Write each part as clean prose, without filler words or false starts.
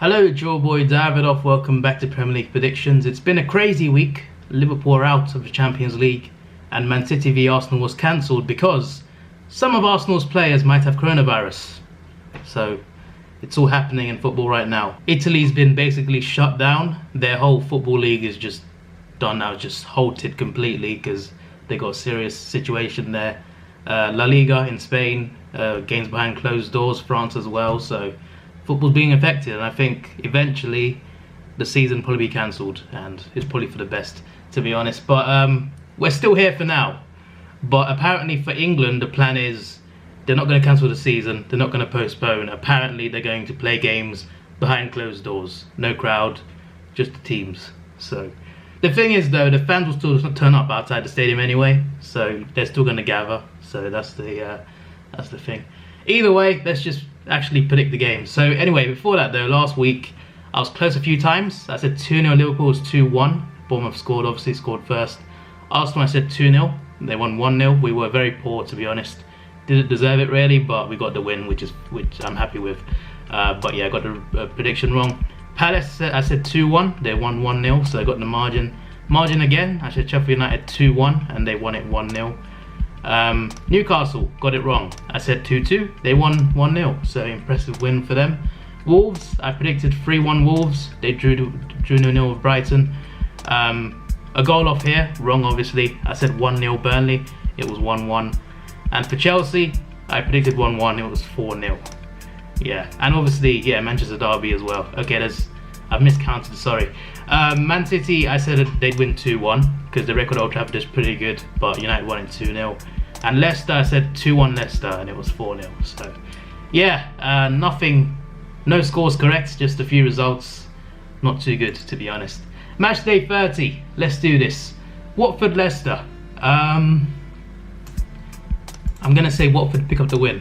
Hello, it's your boy Davidoff. Welcome back to Premier League predictions. It's been a crazy week. Liverpool are out of the Champions League, and Man City v Arsenal was cancelled because some of Arsenal's players might have coronavirus. So it's all happening in football right now. Italy's been basically shut down. Their whole football league is just done now, just halted completely because they got a serious situation there. La Liga in Spain, games behind closed doors, France as well. So football's being affected, and I think eventually the season will probably be cancelled, and it's probably for the best, to be honest. But we're still here for now. But apparently for England, the plan is they're not going to cancel the season, they're not going to postpone. Apparently they're going to play games behind closed doors, no crowd, just the teams. So the thing is though, the fans will still turn up outside the stadium anyway, so they're still going to gather. So that's the thing. Either way, let's just actually predict the game. So anyway, before that though, last week I was close a few times. I said 2-0 Liverpool, was 2-1. Bournemouth scored first. Arsenal I said 2-0. They won 1-0. We were very poor, to be honest. Didn't deserve it really, but we got the win, which I'm happy with. But yeah, I got the prediction wrong. Palace, I said 2-1. They won 1-0, so I got the margin. Margin again, I said Sheffield United 2-1, and they won it 1-0. Newcastle, got it wrong. I said 2-2. They won 1-0, so impressive win for them. Wolves, I predicted 3-1 Wolves. They drew 0-0 with Brighton. A goal off here, wrong obviously. I said 1-0 Burnley, it was 1-1. And for Chelsea, I predicted 1-1, it was 4-0. Yeah, and obviously, yeah, Manchester Derby as well. Okay, I've miscounted, sorry. Man City, I said they'd win 2-1 because the record at Old Trafford is pretty good, but United won it 2-0. And Leicester, I said 2-1 Leicester, and it was 4-0. So, yeah, no scores correct, just a few results. Not too good, to be honest. Matchday 30, let's do this. Watford Leicester. I'm going to say Watford pick up the win.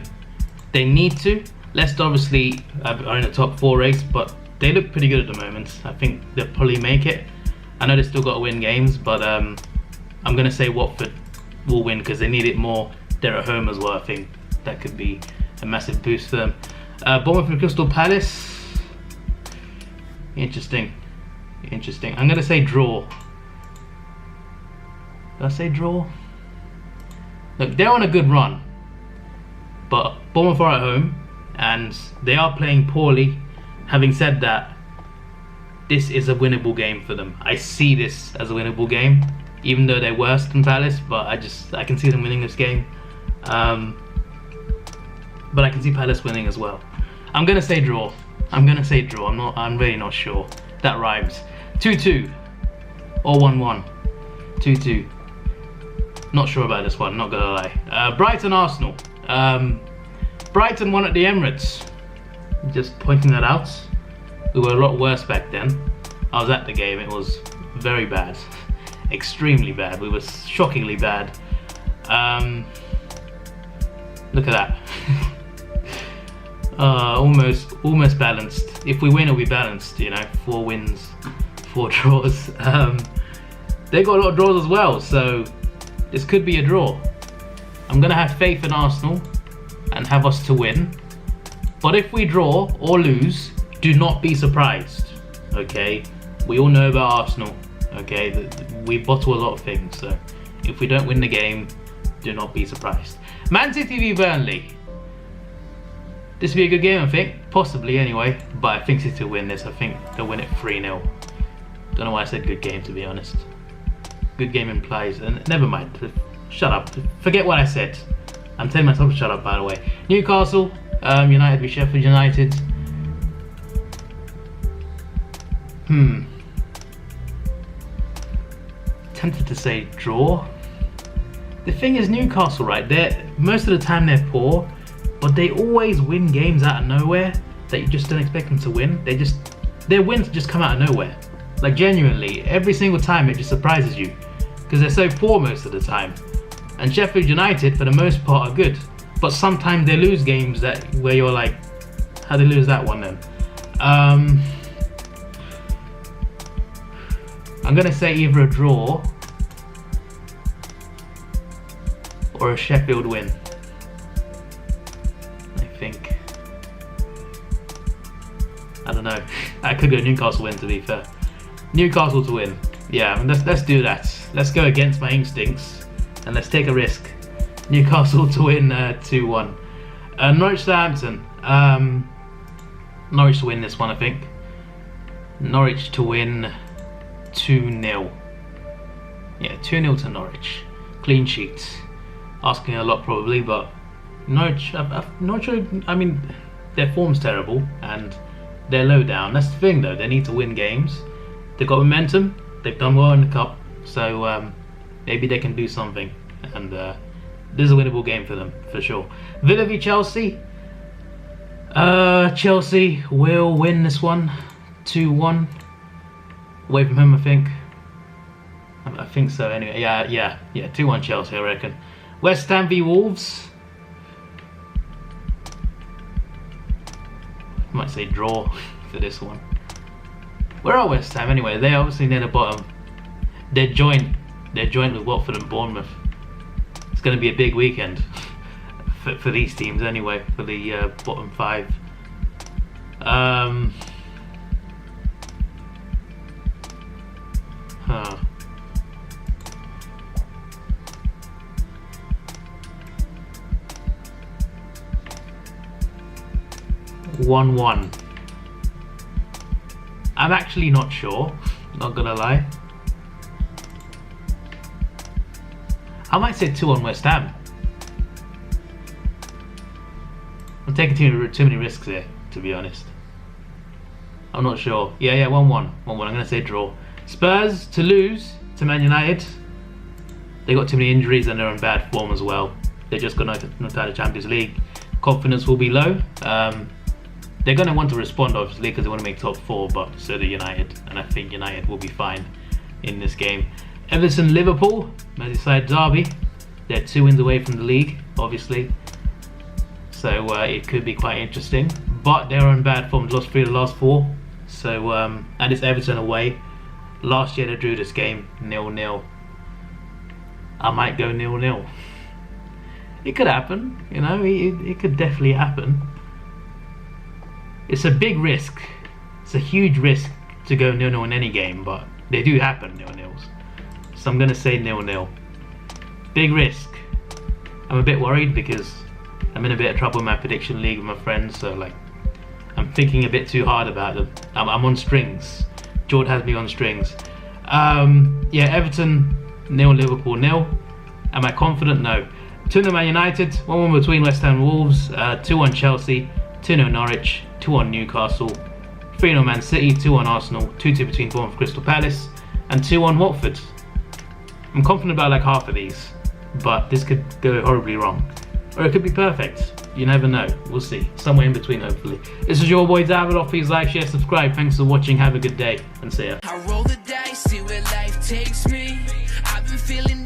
They need to. Leicester obviously are in the top 4 race, but they look pretty good at the moment. I think they'll probably make it. I know they still got to win games, but I'm going to say Watford will win because they need it more. They're at home as well. I think that could be a massive boost for them. Bournemouth and Crystal Palace. Interesting. I'm going to say draw. Did I say draw? Look, they're on a good run, but Bournemouth are at home and they are playing poorly. Having said that, this is a winnable game for them. I see this as a winnable game, even though they're worse than Palace, but I can see them winning this game. But I can see Palace winning as well. I'm gonna say draw. I'm really not sure. That rhymes. 2-2 or 1-1. 2-2. Not sure about this one, not gonna lie. Brighton Arsenal. Brighton won at the Emirates. Just pointing that out. We were a lot worse back then. I was at the game, it was very bad. Extremely bad. We were shockingly bad. Look at that. Almost balanced. If we win, it'll be balanced, you know, 4 wins, 4 draws. They got a lot of draws as well, so this could be a draw. I'm gonna have faith in Arsenal and have us to win. But if we draw or lose, do not be surprised, okay? We all know about Arsenal, okay? We bottle a lot of things, so if we don't win the game, do not be surprised. Man City v Burnley. This will be a good game, I think. Possibly, anyway. But I think City will win this. I think they'll win it 3-0. Don't know why I said good game, to be honest. Good game implies... And never mind. Shut up. Forget what I said. I'm telling myself to shut up, by the way. Newcastle, United v Sheffield United. Tempted to say draw. The thing is, Newcastle, right? Most of the time they're poor, but they always win games out of nowhere that you just don't expect them to win. Their wins just come out of nowhere. Like genuinely, every single time it just surprises you because they're so poor most of the time. And Sheffield United, for the most part, are good, but sometimes they lose games where you're like, how they lose that one then? I'm gonna say either a draw or a Sheffield win. I think. I don't know. I could go Newcastle win, to be fair. Newcastle to win. Yeah, let's do that. Let's go against my instincts and let's take a risk. Newcastle to win 2-1. Norwich Southampton. Norwich to win this one, I think. Norwich to win 2-0. Yeah, 2-0 to Norwich. Clean sheet. Asking a lot probably, but Norwich, I mean, their form's terrible and they're low down. That's the thing though, they need to win games. They've got momentum, they've done well in the cup, so maybe they can do something. And this is a winnable game for them, for sure. Villa v Chelsea. Chelsea will win this one, 2-1. Away from home, I think. I think so anyway. Yeah, 2-1 Chelsea, I reckon. West Ham v Wolves. I might say draw for this one. Where are West Ham anyway? They're obviously near the bottom. They're joint with Watford and Bournemouth. It's going to be a big weekend for these teams anyway, for the bottom 5. 1-1. I'm actually not sure, not gonna lie. I might say 2-1 West Ham. I'm taking too many risks here, to be honest. I'm not sure. Yeah, 1-1. 1-1. I'm gonna say draw. Spurs to lose to Man United. They got too many injuries and they're in bad form as well. They just got knocked out of the Champions League. Confidence will be low. They're going to want to respond obviously because they want to make top 4, but so do United, and I think United will be fine in this game. Everton Liverpool, Merseyside derby. They're 2 wins away from the league, obviously, so it could be quite interesting. But they're in bad form, lost 3 of the last 4. So and it's Everton away. Last year they drew this game 0-0. I might go 0-0. It could happen, you know. It could definitely happen. It's a big risk. It's a huge risk to go 0-0 in any game, but they do happen 0-0s. So I'm going to say 0-0. Big risk. I'm a bit worried because I'm in a bit of trouble in my prediction league with my friends, so like I'm thinking a bit too hard about them. I'm on strings. George has me on strings. Yeah, Everton 0, Liverpool 0. Am I confident? No. 2-0 Man United, 1-1 between West Ham and Wolves, 2-1 Chelsea, 2-0 Norwich, 2-1 Newcastle, 3-0 Man City, 2-1 Arsenal, 2-2 between Bournemouth and Crystal Palace, and 2-1 Watford. I'm confident about like half of these, but this could go horribly wrong. Or it could be perfect. You never know. We'll see. Somewhere in between, hopefully. This is your boy Davidoff. Please like, share, subscribe. Thanks for watching. Have a good day, and see ya. I roll the dice, see where life takes me. I've been feeling